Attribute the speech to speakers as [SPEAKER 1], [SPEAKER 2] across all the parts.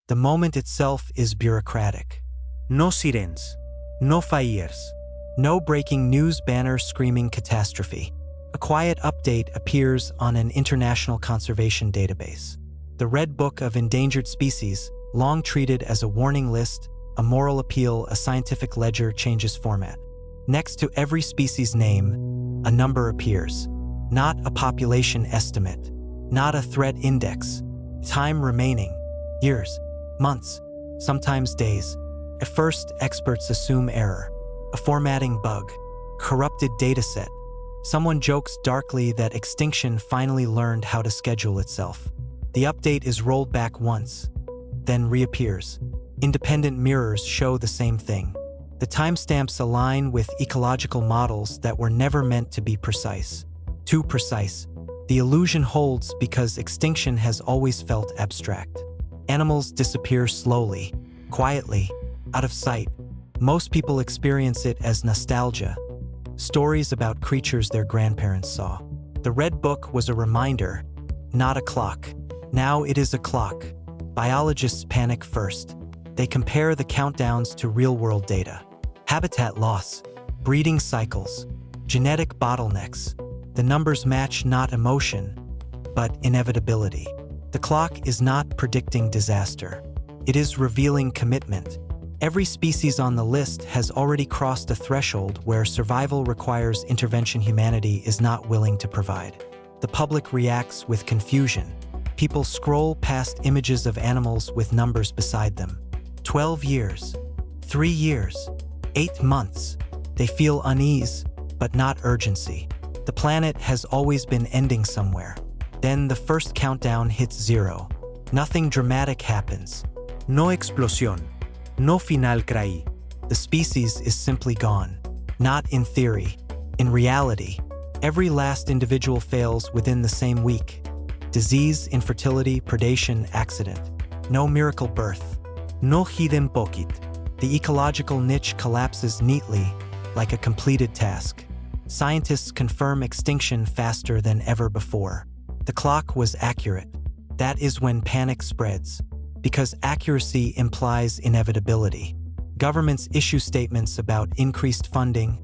[SPEAKER 1] The moment itself is bureaucratic. No sirens, no fires, no breaking news banner screaming catastrophe. A quiet update appears on an international conservation database. The Red Book of Endangered Species, long treated as a warning list, a moral appeal, a scientific ledger, changes format. Next to every species name, a number appears. Not a population estimate, not a threat index. Time remaining, years, months, sometimes days. At first, experts assume error, a formatting bug, corrupted dataset. Someone jokes darkly that extinction finally learned how to schedule itself. The update is rolled back once, then reappears. Independent mirrors show the same thing. The timestamps align with ecological models that were never meant to be precise. Too precise. The illusion holds because extinction has always felt abstract. Animals disappear slowly, quietly, out of sight. Most people experience it as nostalgia. Stories about creatures their grandparents saw. The Red Book was a reminder, not a clock. Now it is a clock. Biologists panic first. They compare the countdowns to real-world data. Habitat loss, breeding cycles, genetic bottlenecks. The numbers match not emotion, but inevitability. The clock is not predicting disaster. It is revealing commitment. Every species on the list has already crossed a threshold where survival requires intervention humanity is not willing to provide. The public reacts with confusion. People scroll past images of animals with numbers beside them. 12 years, 3 years, 8 months. They feel unease, but not urgency. The planet has always been ending somewhere. Then the first countdown hits 0. Nothing dramatic happens. No explosión. No final caí. The species is simply gone. Not in theory. In reality, every last individual fails within the same week. Disease, infertility, predation, accident. No miracle birth. No hidden poquit. The ecological niche collapses neatly, like a completed task. Scientists confirm extinction faster than ever before. The clock was accurate. That is when panic spreads, because accuracy implies inevitability. Governments issue statements about increased funding,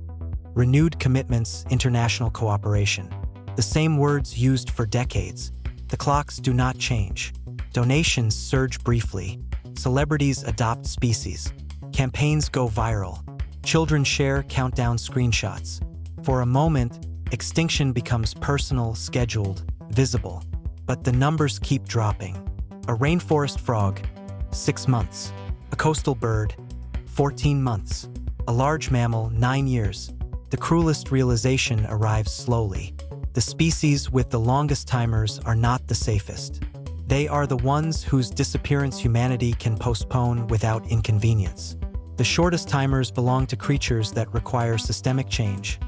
[SPEAKER 1] renewed commitments, international cooperation. The same words used for decades. The clocks do not change. Donations surge briefly. Celebrities adopt species. Campaigns go viral. Children share countdown screenshots. For a moment, extinction becomes personal, scheduled, visible. But the numbers keep dropping. A rainforest frog, 6 months. A coastal bird, 14 months. A large mammal, 9 years. The cruelest realization arrives slowly. The species with the longest timers are not the safest. They are the ones whose disappearance humanity can postpone without inconvenience. The shortest timers belong to creatures that require systemic change.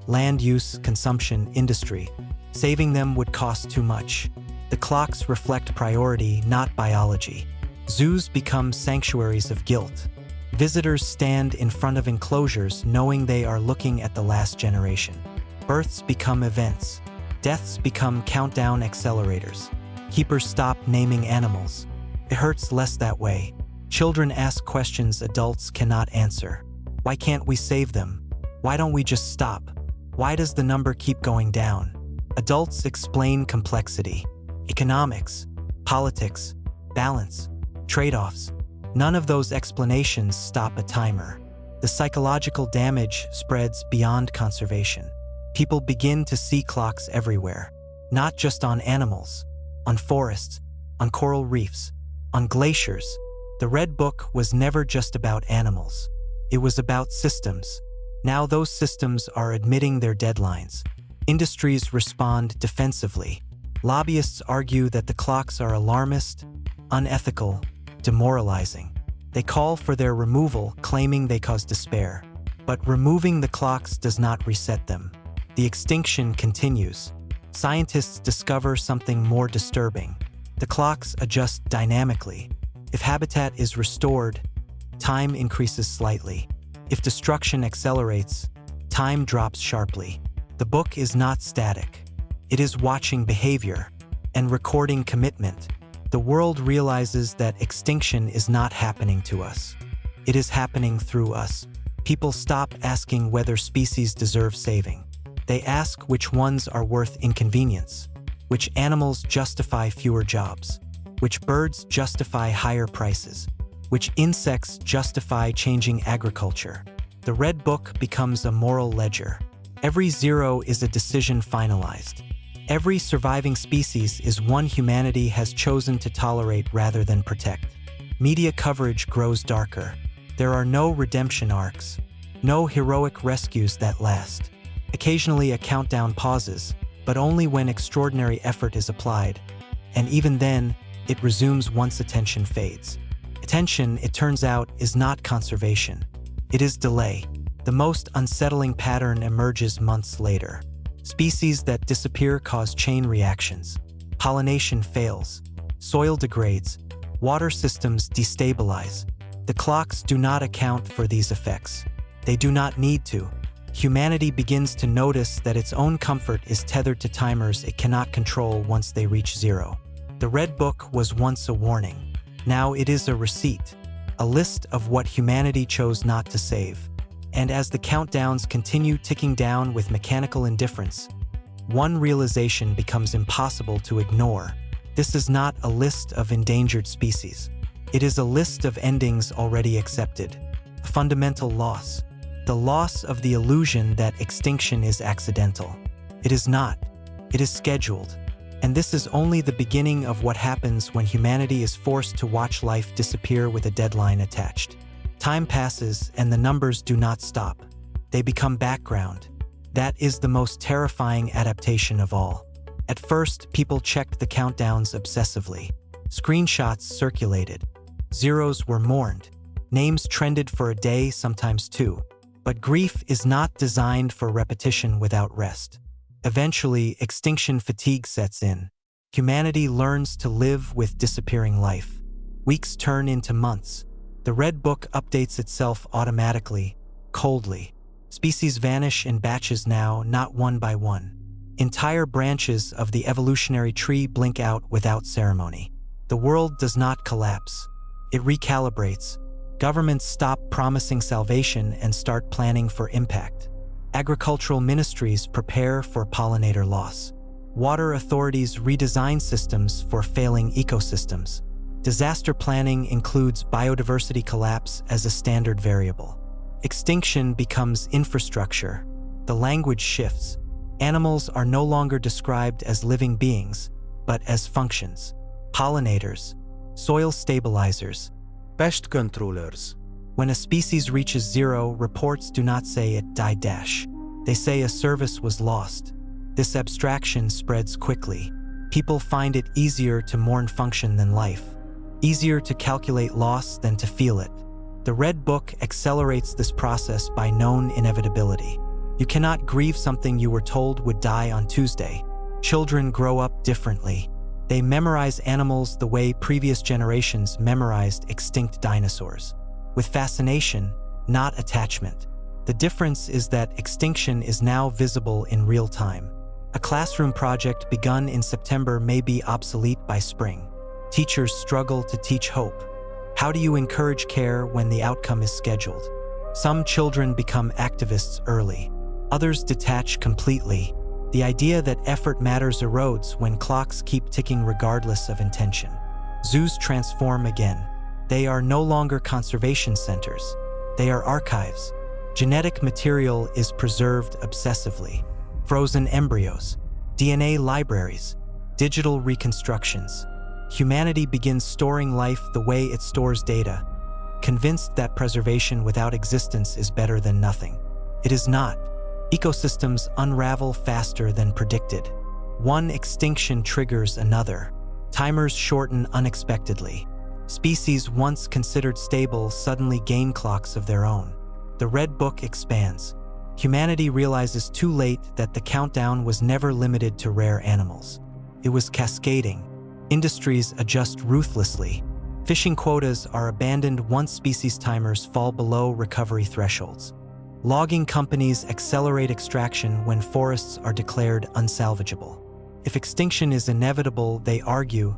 [SPEAKER 1] Land use, consumption, industry. Saving them would cost too much. The clocks reflect priority, not biology. Zoos become sanctuaries of guilt. Visitors stand in front of enclosures knowing they are looking at the last generation. Births become events. Deaths become countdown accelerators. Keepers stop naming animals. It hurts less that way. Children ask questions adults cannot answer. Why can't we save them? Why don't we just stop? Why does the number keep going down? Adults explain complexity. Economics, politics, balance, trade-offs. None of those explanations stop a timer. The psychological damage spreads beyond conservation. People begin to see clocks everywhere, not just on animals, on forests, on coral reefs, on glaciers. The Red Book was never just about animals. It was about systems. Now those systems are admitting their deadlines. Industries respond defensively. Lobbyists argue that the clocks are alarmist, unethical, demoralizing. They call for their removal, claiming they cause despair. But removing the clocks does not reset them. The extinction continues. Scientists discover something more disturbing. The clocks adjust dynamically. If habitat is restored, time increases slightly. If destruction accelerates, time drops sharply. The book is not static. It is watching behavior and recording commitment. the world realizes that extinction is not happening to us. It is happening through us. People stop asking whether species deserve saving. They ask which ones are worth inconvenience, which animals justify fewer jobs, which birds justify higher prices, which insects justify changing agriculture. The Red Book becomes a moral ledger. Every zero is a decision finalized. Every surviving species is one humanity has chosen to tolerate rather than protect. Media coverage grows darker. There are no redemption arcs, no heroic rescues that last. Occasionally a countdown pauses, but only when extraordinary effort is applied. And even then, it resumes once attention fades. Attention, it turns out, is not conservation. It is delay. The most unsettling pattern emerges months later. Species that disappear cause chain reactions. Pollination fails. Soil degrades. Water systems destabilize. The clocks do not account for these effects. They do not need to. Humanity begins to notice that its own comfort is tethered to timers it cannot control once they reach zero. The Red Book was once a warning. Now it is a receipt, a list of what humanity chose not to save. And as the countdowns continue ticking down with mechanical indifference, one realization becomes impossible to ignore. This is not a list of endangered species. It is a list of endings already accepted. A fundamental loss. The loss of the illusion that extinction is accidental. It is not. It is scheduled. And this is only the beginning of what happens when humanity is forced to watch life disappear with a deadline attached. Time passes and the numbers do not stop. They become background. That is the most terrifying adaptation of all. At first, people checked the countdowns obsessively. Screenshots circulated. Zeros were mourned. Names trended for a day, sometimes two. But grief is not designed for repetition without rest. Eventually, extinction fatigue sets in. Humanity learns to live with disappearing life. Weeks turn into months. The Red Book updates itself automatically, coldly. Species vanish in batches now, not one by one. Entire branches of the evolutionary tree blink out without ceremony. The world does not collapse. It recalibrates. Governments stop promising salvation and start planning for impact. Agricultural ministries prepare for pollinator loss. Water authorities redesign systems for failing ecosystems. Disaster planning includes biodiversity collapse as a standard variable. Extinction becomes infrastructure. The language shifts. Animals are no longer described as living beings, but as functions. Pollinators, soil stabilizers,
[SPEAKER 2] pest controllers.
[SPEAKER 1] When a species reaches zero, reports do not say it died dash. They say a service was lost. This abstraction spreads quickly. People find it easier to mourn function than life. Easier to calculate loss than to feel it. The Red Book accelerates this process by known inevitability. You cannot grieve something you were told would die on Tuesday. Children grow up differently. They memorize animals the way previous generations memorized extinct dinosaurs. With fascination, not attachment. The difference is that extinction is now visible in real time. A classroom project begun in September may be obsolete by spring. Teachers struggle to teach hope. How do you encourage care when the outcome is scheduled? Some children become activists early. Others detach completely. The idea that effort matters erodes when clocks keep ticking regardless of intention. Zoos transform again. They are no longer conservation centers. They are archives. Genetic material is preserved obsessively. Frozen embryos, DNA libraries, digital reconstructions. Humanity begins storing life the way it stores data, convinced that preservation without existence is better than nothing. It is not. Ecosystems unravel faster than predicted. One extinction triggers another. Timers shorten unexpectedly. Species once considered stable suddenly gain clocks of their own. The Red Book expands. Humanity realizes too late that the countdown was never limited to rare animals. It was cascading. Industries adjust ruthlessly. Fishing quotas are abandoned once species timers fall below recovery thresholds. Logging companies accelerate extraction when forests are declared unsalvageable. If extinction is inevitable, they argue,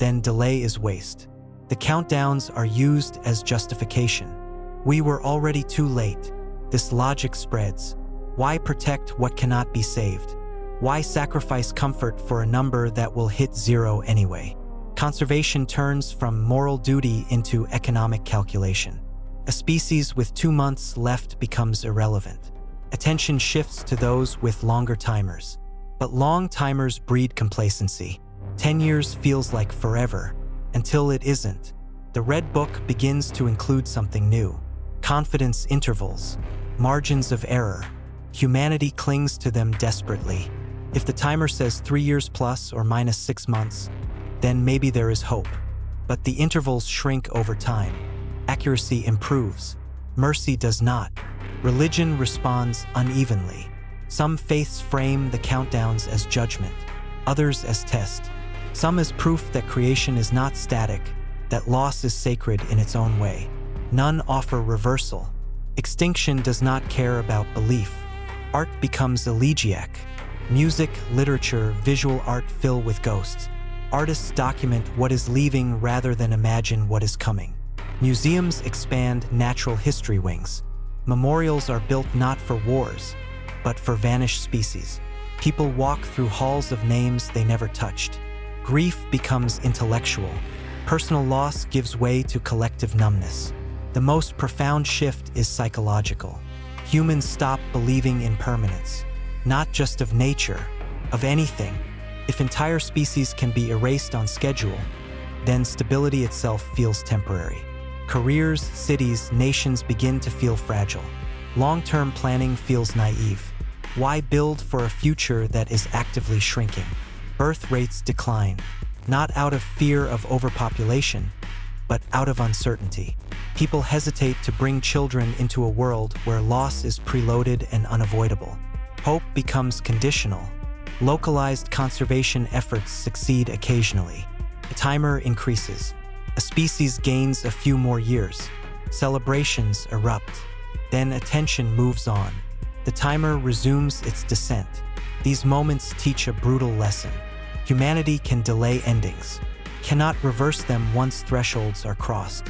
[SPEAKER 1] then delay is waste. The countdowns are used as justification. We were already too late. This logic spreads. Why protect what cannot be saved? Why sacrifice comfort for a number that will hit zero anyway? Conservation turns from moral duty into economic calculation. A species with 2 months left becomes irrelevant. Attention shifts to those with longer timers. But long timers breed complacency. 10 years feels like forever, until it isn't. The Red Book begins to include something new. Confidence intervals, margins of error. Humanity clings to them desperately. If the timer says 3 years plus or minus 6 months, then maybe there is hope. But the intervals shrink over time. Accuracy improves. Mercy does not. Religion responds unevenly. Some faiths frame the countdowns as judgment, others as test. Some as proof that creation is not static, that loss is sacred in its own way. None offer reversal. Extinction does not care about belief. Art becomes elegiac. Music, literature, visual art fill with ghosts. Artists document what is leaving rather than imagine what is coming. Museums expand natural history wings. Memorials are built not for wars, but for vanished species. People walk through halls of names they never touched. Grief becomes intellectual. Personal loss gives way to collective numbness. The most profound shift is psychological. Humans stop believing in permanence, not just of nature, of anything. If entire species can be erased on schedule, then stability itself feels temporary. Careers, cities, nations begin to feel fragile. Long-term planning feels naive. Why build for a future that is actively shrinking? Birth rates decline, not out of fear of overpopulation, but out of uncertainty. People hesitate to bring children into a world where loss is preloaded and unavoidable. Hope becomes conditional. Localized conservation efforts succeed occasionally. The timer increases. A species gains a few more years. Celebrations erupt. Then attention moves on. The timer resumes its descent. These moments teach a brutal lesson. Humanity can delay endings, cannot reverse them once thresholds are crossed.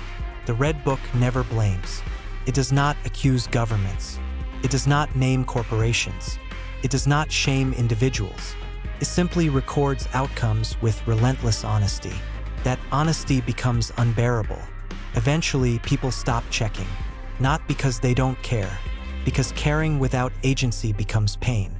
[SPEAKER 1] The Red Book never blames. It does not accuse governments. It does not name corporations. It does not shame individuals. It simply records outcomes with relentless honesty. That honesty becomes unbearable. Eventually, people stop checking, not because they don't care, because caring without agency becomes pain.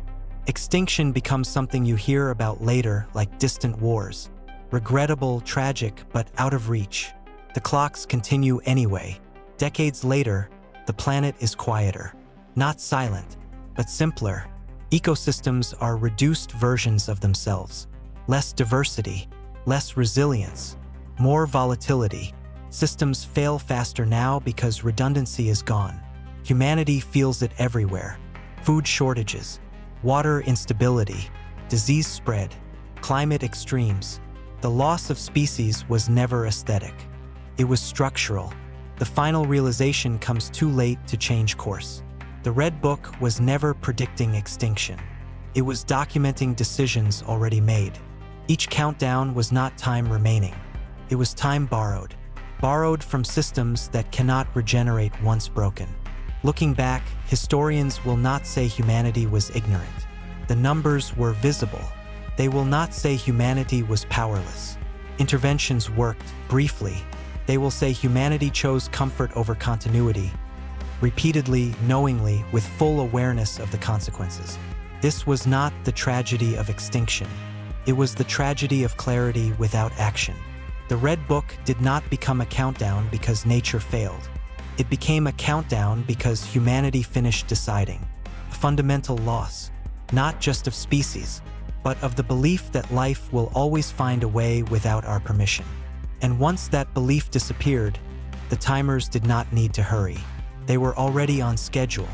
[SPEAKER 1] Extinction becomes something you hear about later, like distant wars. Regrettable, tragic, but out of reach. The clocks continue anyway. Decades later, the planet is quieter. Not silent, but simpler. Ecosystems are reduced versions of themselves. Less diversity, less resilience, more volatility. Systems fail faster now because redundancy is gone. Humanity feels it everywhere. Food shortages, water instability, disease spread, climate extremes. The loss of species was never aesthetic. It was structural. The final realization comes too late to change course. The Red Book was never predicting extinction. It was documenting decisions already made. Each countdown was not time remaining. It was time borrowed. Borrowed from systems that cannot regenerate once broken. Looking back, historians will not say humanity was ignorant. The numbers were visible. They will not say humanity was powerless. Interventions worked, briefly. They will say humanity chose comfort over continuity, repeatedly, knowingly, with full awareness of the consequences. This was not the tragedy of extinction. It was the tragedy of clarity without action. The Red Book did not become a countdown because nature failed. It became a countdown because humanity finished deciding. A fundamental loss, not just of species, but of the belief that life will always find a way without our permission. And once that belief disappeared, the timers did not need to hurry. They were already on schedule.